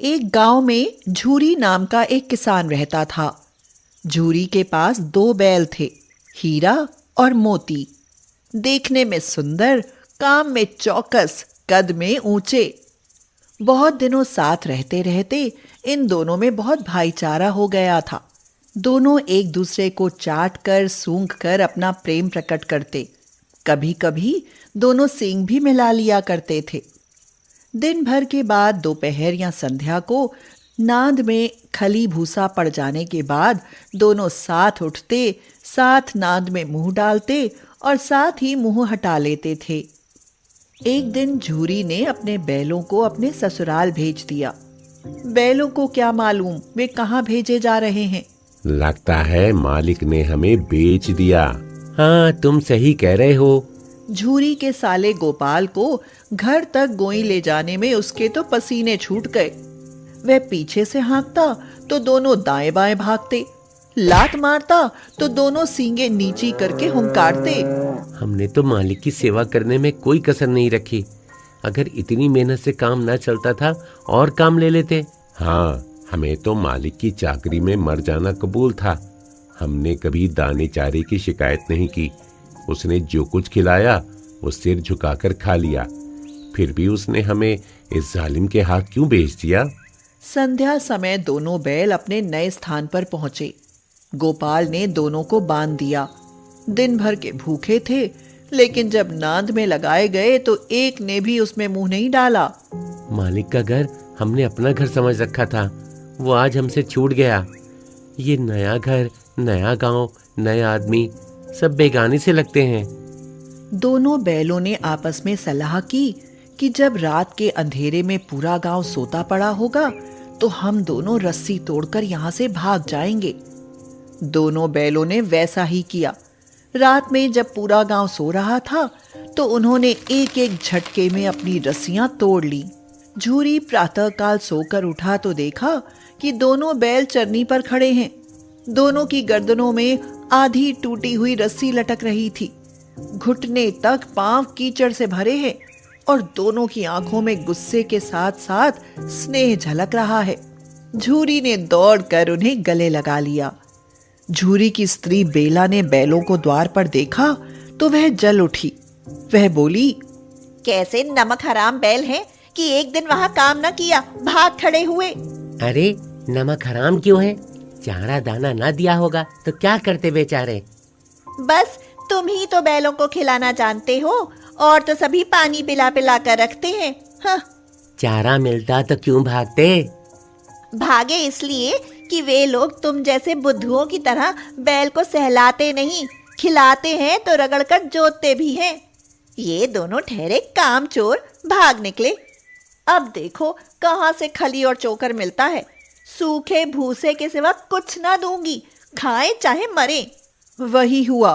एक गांव में झूरी नाम का एक किसान रहता था। झूरी के पास दो बैल थे, हीरा और मोती। देखने में सुंदर, काम में चौकस, कद में ऊंचे। बहुत दिनों साथ रहते रहते इन दोनों में बहुत भाईचारा हो गया था। दोनों एक दूसरे को चाट कर सूंघ कर अपना प्रेम प्रकट करते। कभी कभी दोनों सींग भी मिला लिया करते थे। दिन भर के बाद दोपहर या संध्या को नाद में खली भूसा पड़ जाने के बाद दोनों साथ उठते, साथ नाद में मुंह डालते और साथ ही मुंह हटा लेते थे। एक दिन झूरी ने अपने बैलों को अपने ससुराल भेज दिया। बैलों को क्या मालूम वे कहाँ भेजे जा रहे हैं। लगता है मालिक ने हमें बेच दिया। हाँ, तुम सही कह रहे हो। झूरी के साले गोपाल को घर तक गोई ले जाने में उसके तो पसीने छूट गए। वह पीछे से हाँकता तो दोनों दाएं बाएं भागते, लात मारता तो दोनों सींगे नीची करके हुंकारते। हमने तो मालिक की सेवा करने में कोई कसर नहीं रखी। अगर इतनी मेहनत से काम न चलता था और काम ले लेते। हाँ, हमें तो मालिक की चाकरी में मर जाना कबूल था। हमने कभी दाने चारे की शिकायत नहीं की। उसने जो कुछ खिलाया वो सिर झुकाकर खा लिया। फिर भी उसने हमें इस जालिम के हाथ क्यों बेच दिया। संध्या समय दोनों बैल अपने नए स्थान पर पहुंचे। गोपाल ने दोनों को बांध दिया। दिन भर के भूखे थे, लेकिन जब नाद में लगाए गए तो एक ने भी उसमें मुंह नहीं डाला। मालिक का घर हमने अपना घर समझ रखा था, वो आज हमसे छूट गया। ये नया घर, नया गांव, नए आदमी, सब बेगानी से लगते हैं। दोनों बैलों ने आपस में सलाह की कि जब रात के अंधेरे में पूरा गांव सोता पड़ा होगा तो हम दोनों रस्सी तोड़कर यहाँ से भाग जाएंगे। दोनों बैलों ने वैसा ही किया। रात में जब पूरा गांव सो रहा था तो उन्होंने एक एक झटके में अपनी रस्सियां तोड़ ली। झूरी प्रातःकाल सोकर उठा तो देखा कि दोनों बैल चरनी पर खड़े हैं। दोनों की गर्दनों में आधी टूटी हुई रस्सी लटक रही थी। घुटने तक पांव कीचड़ से भरे हैं और दोनों की आंखों में गुस्से के साथ साथ स्नेह झलक रहा है। झूरी ने दौड़कर उन्हें गले लगा लिया। झूरी की स्त्री बेला ने बैलों को द्वार पर देखा तो वह जल उठी। वह बोली, कैसे नमक हराम बैल हैं कि एक दिन वहाँ काम न किया, भाग खड़े हुए। अरे नमक हराम क्यों है? चारा दाना ना दिया होगा तो क्या करते बेचारे। बस तुम ही तो बैलों को खिलाना जानते हो, और तो सभी पानी पिला पिला कर रखते हैं। हाँ। चारा मिलता तो क्यों भागते? भागे इसलिए कि वे लोग तुम जैसे बुद्धुओं की तरह बैल को सहलाते नहीं, खिलाते हैं तो रगड़कर जोतते भी हैं। ये दोनों ठहरे कामचोर भाग निकले। अब देखो कहाँ से खली और चोकर मिलता है। सूखे भूसे के सिवा कुछ ना दूंगी, खाए चाहे मरे। वही हुआ।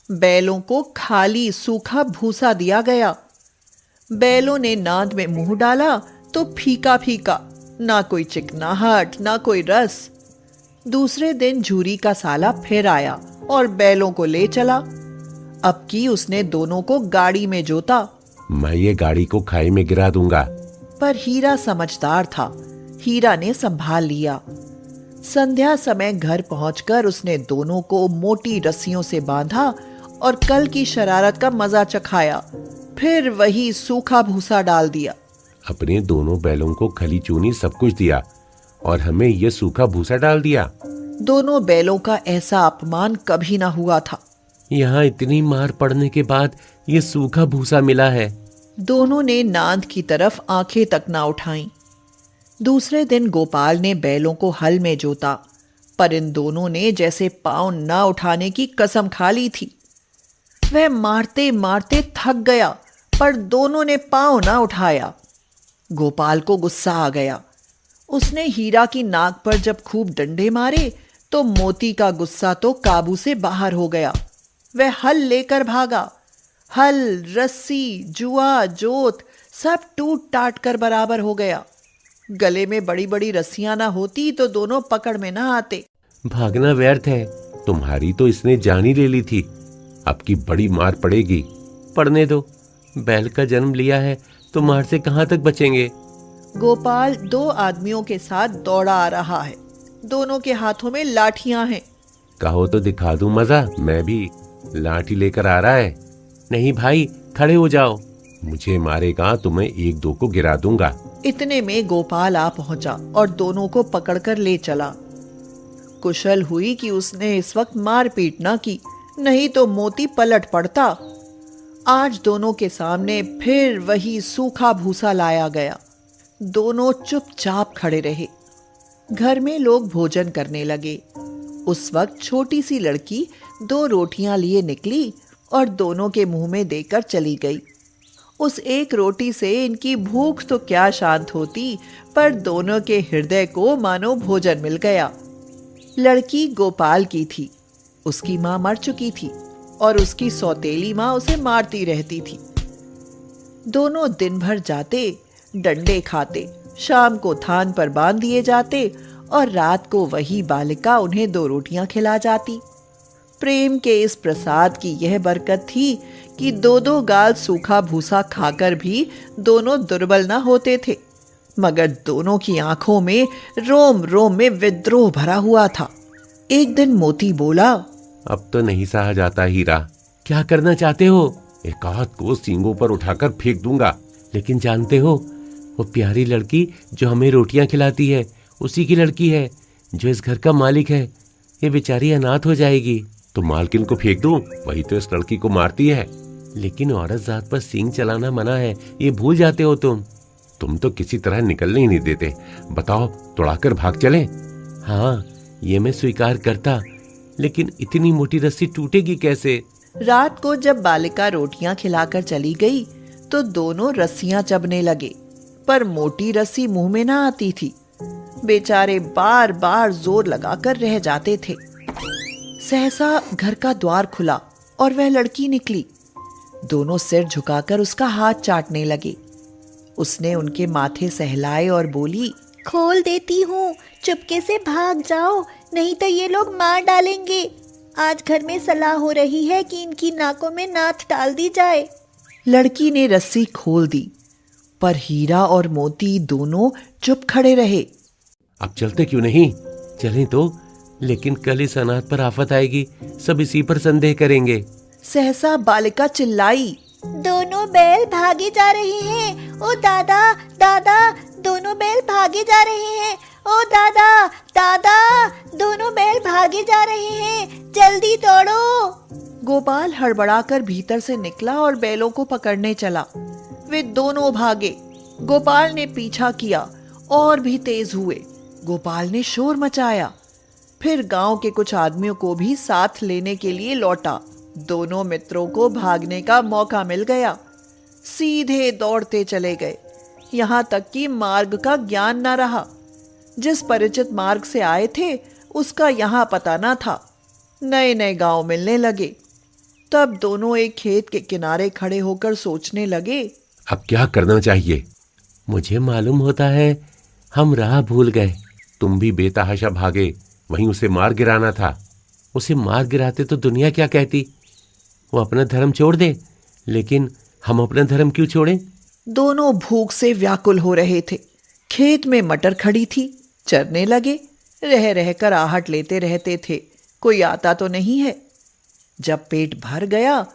बैलों को खाली सूखा भूसा दिया गया। बैलों ने नाद में मुंह डाला तो फीका फीका, ना कोई चिकनाहट ना कोई रस। दूसरे दिन झूरी का साला फिर आया और बैलों को ले चला। अब की उसने दोनों को गाड़ी में जोता। मैं ये गाड़ी को खाई में गिरा दूंगा। पर हीरा समझदार था। हीरा ने संभाल लिया। संध्या समय घर पहुंचकर उसने दोनों को मोटी रस्सियों से बांधा और कल की शरारत का मजा चखाया। फिर वही सूखा भूसा डाल दिया। अपने दोनों बैलों को खली चूनी सब कुछ दिया और हमें यह सूखा भूसा डाल दिया। दोनों बैलों का ऐसा अपमान कभी ना हुआ था। यहाँ इतनी मार पड़ने के बाद ये सूखा भूसा मिला है। दोनों ने नांद की तरफ आंखें तक ना उठाईं। दूसरे दिन गोपाल ने बैलों को हल में जोता, पर इन दोनों ने जैसे पांव ना उठाने की कसम खा ली थी। वह मारते मारते थक गया, पर दोनों ने पांव ना उठाया। गोपाल को गुस्सा आ गया। उसने हीरा की नाक पर जब खूब डंडे मारे तो मोती का गुस्सा तो काबू से बाहर हो गया। वह हल लेकर भागा। हल, रस्सी, जुआ, जोत सब टूट टाट कर बराबर हो गया। गले में बड़ी बड़ी रस्सियां ना होती तो दोनों पकड़ में ना आते। भागना व्यर्थ है, तुम्हारी तो इसने जान ही ले ली थी। अब की बड़ी मार पड़ेगी। पड़ने दो, बैल का जन्म लिया है तो मार से कहां तक बचेंगे। गोपाल 2 आदमियों के साथ दौड़ा आ रहा है। दोनों के हाथों में लाठियां हैं। कहो तो दिखा दूं मजा, मैं भी लाठी लेकर आ रहा है। नहीं भाई, खड़े हो जाओ, मुझे मारेगा तो मैं 1-2 को गिरा दूंगा। इतने में गोपाल आ पहुंचा और दोनों को पकड़कर ले चला। कुशल हुई कि उसने इस वक्त मारपीट ना की, नहीं तो मोती पलट पड़ता। आज दोनों के सामने फिर वही सूखा भूसा लाया गया। दोनों चुपचाप खड़े रहे। घर में लोग भोजन करने लगे। उस वक्त छोटी सी लड़की 2 रोटियां लिए निकली और दोनों के मुंह में देकर चली गई। उस एक रोटी से इनकी भूख तो क्या शांत होती, पर दोनों के हृदय को मानो भोजन मिल गया। लड़की गोपाल की थी। उसकी मां मर चुकी थी और उसकी सौतेली मां उसे मारती रहती थी। दोनों दिन भर जाते, डंडे खाते, शाम को थान पर बांध दिए जाते और रात को वही बालिका उन्हें 2 रोटियां खिला जाती। प्रेम के इस प्रसाद की यह बरकत थी कि 2-2 गाल सूखा भूसा खाकर भी दोनों दुर्बल न होते थे, मगर दोनों की आंखों में रोम रोम में विद्रोह भरा हुआ था। एक दिन मोती बोला, अब तो नहीं सहा जाता हीरा। क्या करना चाहते हो? एक हाथ को सींगों पर उठाकर फेंक दूंगा। लेकिन जानते हो, वो प्यारी लड़की जो हमें रोटियां खिलाती है उसी की लड़की है जो इस घर का मालिक है। ये बेचारी अनाथ हो जाएगी। तो मालकिन को फेंक दूं? वही तो इस लड़की को मारती है। लेकिन औरत जात पर सींग चलाना मना है, ये भूल जाते हो तुम। तुम तो किसी तरह निकलने ही नहीं देते। बताओ, तोड़ाकर भाग चलें? हाँ, ये मैं स्वीकार करता, लेकिन इतनी मोटी रस्सी टूटेगी कैसे? रात को जब बालिका रोटियां खिलाकर चली गई तो दोनों रस्सियां चबने लगे, पर मोटी रस्सी मुंह में ना आती थी। बेचारे बार बार जोर लगाकर रह जाते थे। सहसा घर का द्वार खुला और वह लड़की निकली। दोनों सिर झुकाकर उसका हाथ चाटने लगे। उसने उनके माथे सहलाए और बोली, खोल देती हूँ, चुपके से भाग जाओ, नहीं तो ये लोग मार डालेंगे। आज घर में सलाह हो रही है कि इनकी नाकों में नाथ डाल दी जाए। लड़की ने रस्सी खोल दी, पर हीरा और मोती दोनों चुप खड़े रहे। अब चलते क्यों नहीं? चलें तो, लेकिन कल इस अनाथ पर आफत आएगी, सब इसी पर संदेह करेंगे। सहसा बालिका चिल्लाई, दोनों बैल भागे जा रहे हैं। ओ दादा, दादा, दोनों बैल भागे जा रहे हैं। ओ दादा, दादा, दोनों बैल भागे जा रहे हैं, जल्दी दौड़ो। गोपाल हड़बड़ाकर भीतर से निकला और बैलों को पकड़ने चला। वे दोनों भागे। गोपाल ने पीछा किया और भी तेज हुए। गोपाल ने शोर मचाया, फिर गांव के कुछ आदमियों को भी साथ लेने के लिए लौटा। दोनों मित्रों को भागने का मौका मिल गया। सीधे दौड़ते चले गए, यहाँ तक कि मार्ग का ज्ञान न रहा। जिस परिचित मार्ग से आए थे उसका यहाँ पता न था। नए नए गांव मिलने लगे। तब दोनों एक खेत के किनारे खड़े होकर सोचने लगे, अब क्या करना चाहिए? मुझे मालूम होता है, हम राह भूल गए। तुम भी बेतहाशा भागे, वहीं उसे मार गिराना था। उसे मार गिराते तो दुनिया क्या कहती? वो अपना धर्म छोड़ दे, लेकिन हम अपना धर्म क्यों छोड़ें? दोनों भूख से व्याकुल हो रहे थे। खेत में मटर खड़ी थी, चरने लगे। रह रहकर आहट लेते रहते थे, कोई आता तो नहीं है। जब पेट भर गया,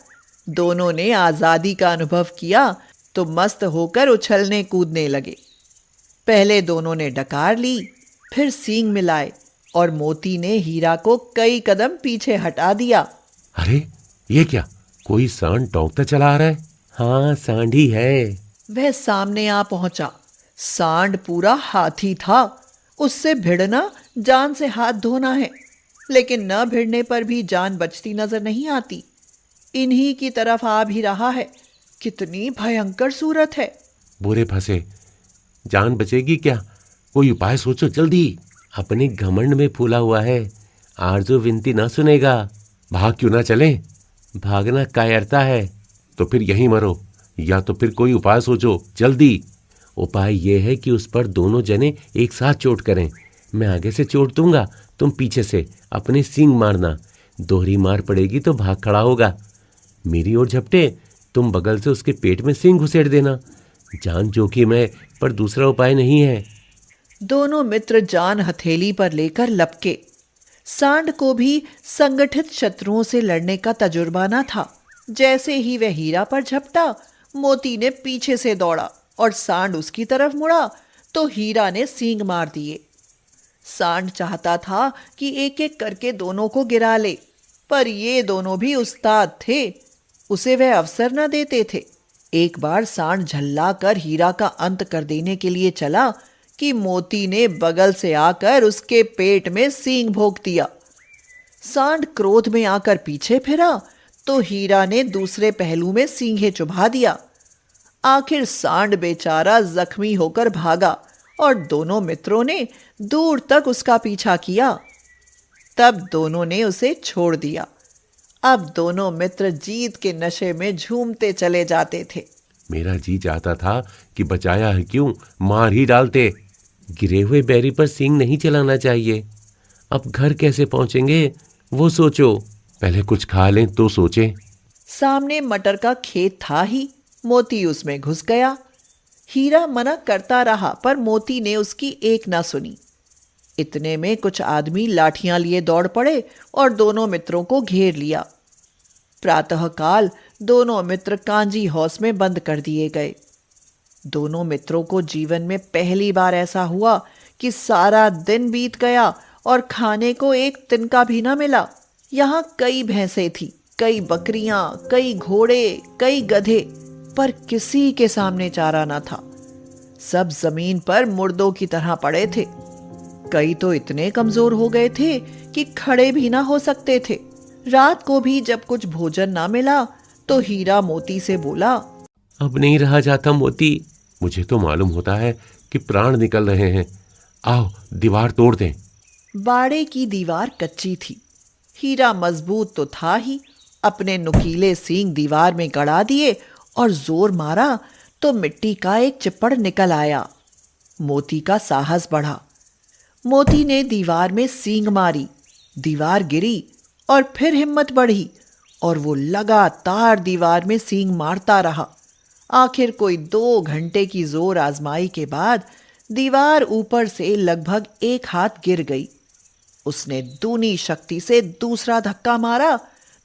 दोनों ने आजादी का अनुभव किया तो मस्त होकर उछलने कूदने लगे। पहले दोनों ने डकार ली, फिर सींग मिलाए और मोती ने हीरा को कई कदम पीछे हटा दिया। अरे ये क्या, कोई सांड टौंकता चला आ रहा है? हाँ, सांड ही है। वह सामने आ पहुंचा। सांड पूरा हाथी था। उससे भिड़ना जान से हाथ धोना है, लेकिन न भिड़ने पर भी जान बचती नजर नहीं आती। इन्हीं की तरफ आ भी रहा है। कितनी भयंकर सूरत है। बुरे फंसे, जान बचेगी क्या? कोई उपाय सोचो जल्दी। अपने घमंड में फूला हुआ है, आरज़ू विनती ना सुनेगा। भाग क्यों ना चले? भागना कायरता है। तो फिर यहीं मरो, या तो फिर कोई उपाय सोचो जल्दी। उपाय यह है कि उस पर दोनों जने एक साथ चोट करें। मैं आगे से चोट दूंगा, तुम पीछे से अपने सींग मारना। दोहरी मार पड़ेगी तो भाग खड़ा होगा। मेरी ओर झपटे, तुम बगल से उसके पेट में सींग घुसेड़ देना। जान जोखिम है, पर दूसरा उपाय नहीं है। दोनों मित्र जान हथेली पर लेकर लपके। सांड को भी संगठित शत्रुओं से लड़ने का तजुर्बा न था। जैसे ही वह हीरा पर झपटा, मोती ने पीछे से दौड़ा और सांड उसकी तरफ मुड़ा तो हीरा ने सींग मार दिए। सांड चाहता था कि एक एक करके दोनों को गिरा ले, पर ये दोनों भी उस्ताद थे, उसे वह अवसर न देते थे। एक बार सांड झल्ला कर हीरा का अंत कर देने के लिए चला कि मोती ने बगल से आकर उसके पेट में सींग भोंक दिया। सांड क्रोध में आकर पीछे फिरा तो हीरा ने दूसरे पहलू में सींगे चुभा दिया। आखिर सांड बेचारा जख्मी होकर भागा और दोनों मित्रों ने दूर तक उसका पीछा किया। तब दोनों ने उसे छोड़ दिया। अब दोनों मित्र जीत के नशे में झूमते चले जाते थे। मेरा जी चाहता था कि बचाया है क्यों, मार ही डालते। गिरे हुए बैरी पर सींग नहीं चलाना चाहिए। अब घर कैसे पहुंचेंगे वो सोचो, पहले कुछ खा लें तो सोचें। सामने मटर का खेत था ही, मोती उसमें घुस गया। हीरा मना करता रहा पर मोती ने उसकी एक ना सुनी। इतने में कुछ आदमी लाठियां लिए दौड़ पड़े और दोनों मित्रों को घेर लिया। प्रातःकाल दोनों मित्र कांजी हौस में बंद कर दिए गए। दोनों मित्रों को जीवन में पहली बार ऐसा हुआ कि सारा दिन बीत गया और खाने को एक तिनका भी न मिला। यहाँ कई भैंसें थी, कई बकरियां, कई घोड़े, कई गधे, पर किसी के सामने चारा न था। सब जमीन पर मुर्दों की तरह पड़े थे। कई तो इतने कमजोर हो गए थे कि खड़े भी ना हो सकते थे। रात को भी जब कुछ भोजन ना मिला तो हीरा मोती से बोला, अब नहीं रहा जाता मोती, मुझे तो मालूम होता है कि प्राण निकल रहे हैं। आओ दीवार तोड़ दें। बाड़े की दीवार कच्ची थी। हीरा मजबूत तो था ही, अपने नुकीले सींग दीवार में गड़ा दिए और जोर मारा तो मिट्टी का एक चिप्पड़ निकल आया। मोती का साहस बढ़ा। मोती ने दीवार में सींग मारी, दीवार गिरी और फिर हिम्मत बढ़ी और वो लगातार दीवार में सींग मारता रहा। आखिर कोई 2 घंटे की जोर आजमाई के बाद दीवार ऊपर से लगभग 1 हाथ गिर गई। उसने दूनी शक्ति से दूसरा धक्का मारा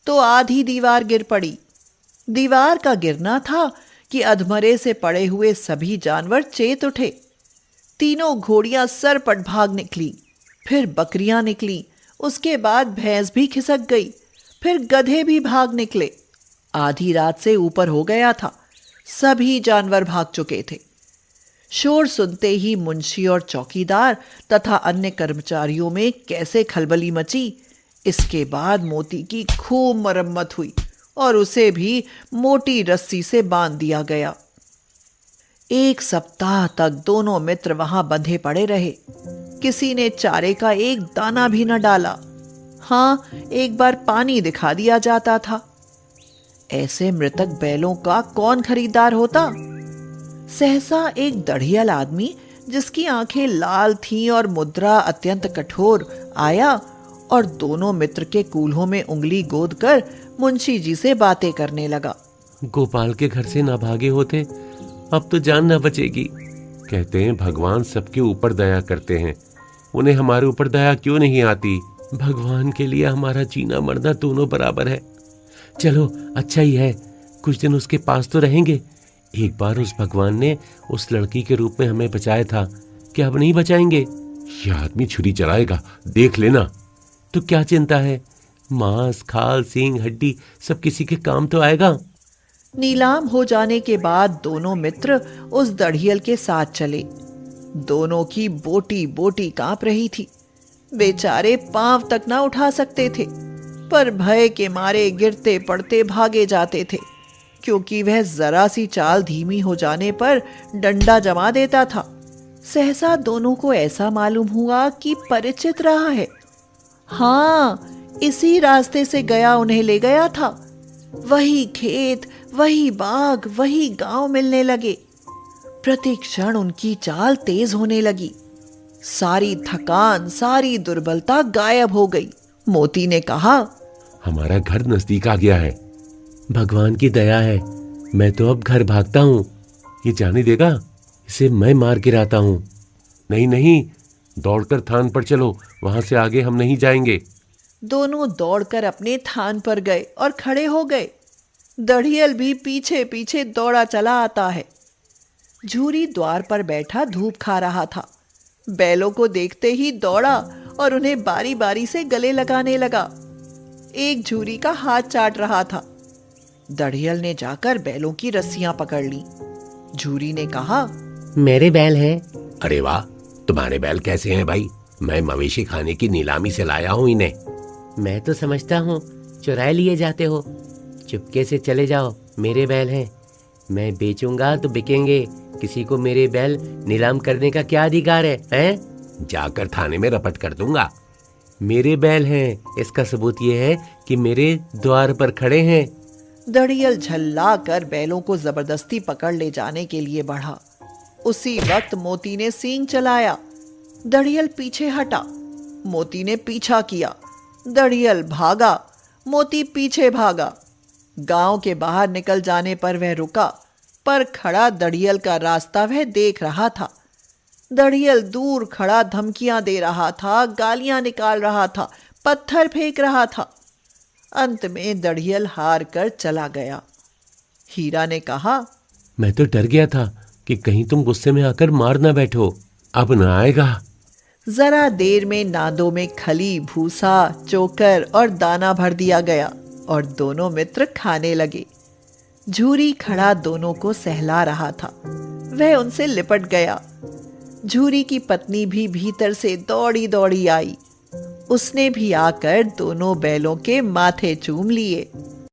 तो आधी दीवार गिर पड़ी। दीवार का गिरना था कि अधमरे से पड़े हुए सभी जानवर चेत उठे। तीनों घोड़ियां सरपट भाग निकली, फिर बकरियां निकली, उसके बाद भैंस भी खिसक गई, फिर गधे भी भाग निकले। आधी रात से ऊपर हो गया था, सभी जानवर भाग चुके थे। शोर सुनते ही मुंशी और चौकीदार तथा अन्य कर्मचारियों में कैसे खलबली मची। इसके बाद मोती की खूब मरम्मत हुई और उसे भी मोटी रस्सी से बांध दिया गया। 1 सप्ताह तक दोनों मित्र वहां बंधे पड़े रहे। किसी ने चारे का एक दाना भी न डाला। हाँ, एक बार पानी दिखा दिया जाता था। ऐसे मृतक बैलों का कौन खरीदार होता। सहसा एक दढ़ियल आदमी, जिसकी आंखें लाल थीं और मुद्रा अत्यंत कठोर, आया और दोनों मित्र के कूल्हों में उंगली गोद कर मुंशी जी से बातें करने लगा। गोपाल के घर से ना भागे होते, अब तो जान ना बचेगी। कहते हैं भगवान सबके ऊपर दया करते हैं, उन्हें हमारे ऊपर दया क्यों नहीं आती। भगवान के लिए हमारा जीना मरना दोनों बराबर है। चलो अच्छा ही है, कुछ दिन उसके पास तो रहेंगे। एक बार उस भगवान ने उस लड़की के रूप में हमें बचाया था, क्या अब नहीं बचाएंगे। यह आदमी छुरी चलाएगा, देख लेना। तो क्या चिंता है, मांस, खाल, सींग, हड्डी सब किसी के काम तो आएगा। नीलाम हो जाने के बाद दोनों मित्र उस दढ़ियल के साथ चले। दोनों की बोटी बोटी कांप रही थी। बेचारे पांव तक ना उठा सकते थे, पर भय के मारे गिरते पड़ते भागे जाते थे, क्योंकि वह जरा सी चाल धीमी हो जाने पर डंडा जमा देता था। सहसा दोनों को ऐसा मालूम हुआ कि परिचित रहा है। हाँ, इसी रास्ते से गया उन्हें ले गया था। वही खेत, वही बाग, वही गांव मिलने लगे। प्रति क्षण उनकी चाल तेज होने लगी। सारी थकान, सारी दुर्बलता गायब हो गई। मोती ने कहा, हमारा घर नजदीक आ गया है। भगवान की दया है, मैं तो अब घर भागता हूँ। ये जाने देगा, इसे मैं मार गिराता हूं। नहीं नहीं, दौड़कर थान पर चलो, वहां से आगे हम नहीं जाएंगे। दोनों दौड़कर अपने थान पर गए और खड़े हो गए। दड़ियल भी पीछे पीछे दौड़ा चला आता है। झूरी द्वार पर बैठा धूप खा रहा था। बैलों को देखते ही दौड़ा और उन्हें बारी बारी से गले लगाने लगा। एक झूरी का हाथ चाट रहा था। दड़ियल ने जाकर बैलों की रस्सियां पकड़ ली। झूरी ने कहा, मेरे बैल हैं। अरे वाह, तुम्हारे बैल कैसे हैं भाई? मैं मवेशी खाने की नीलामी से लाया हूं इन्हें। मैं तो समझता हूँ चुराए लिए जाते हो। चुपके से चले जाओ, मेरे बैल हैं। मैं बेचूंगा तो बिकेंगे। किसी को मेरे बैल नीलाम करने का क्या अधिकार है? जाकर थाने में रपट कर दूंगा। मेरे बैल हैं, इसका सबूत ये है कि मेरे द्वार पर खड़े हैं। दड़ियल झल्ला कर बैलों को जबरदस्ती पकड़ ले जाने के लिए बढ़ा। उसी वक्त मोती ने सींग चलाया। दड़ियल पीछे हटा। मोती ने पीछा किया। दड़ियल भागा, मोती पीछे भागा। गांव के बाहर निकल जाने पर वह रुका, पर खड़ा दड़ियल का रास्ता वह देख रहा था। दड़ियल दूर खड़ा धमकियां दे रहा था, गालियां निकाल रहा था, पत्थर फेंक रहा था। अंत में दड़ियल हार कर चला गया। हीरा ने कहा, मैं तो डर गया था कि कहीं तुम गुस्से में आकर मार ना बैठो। अब ना आएगा। जरा देर में नादों में खली, भूसा, चोकर और दाना भर दिया गया और दोनों मित्र खाने लगे। झूरी खड़ा दोनों को सहला रहा था। वह उनसे लिपट गया। झूरी की पत्नी भी भीतर से दौड़ी दौड़ी आई। उसने भी आकर दोनों बैलों के माथे चूम लिए।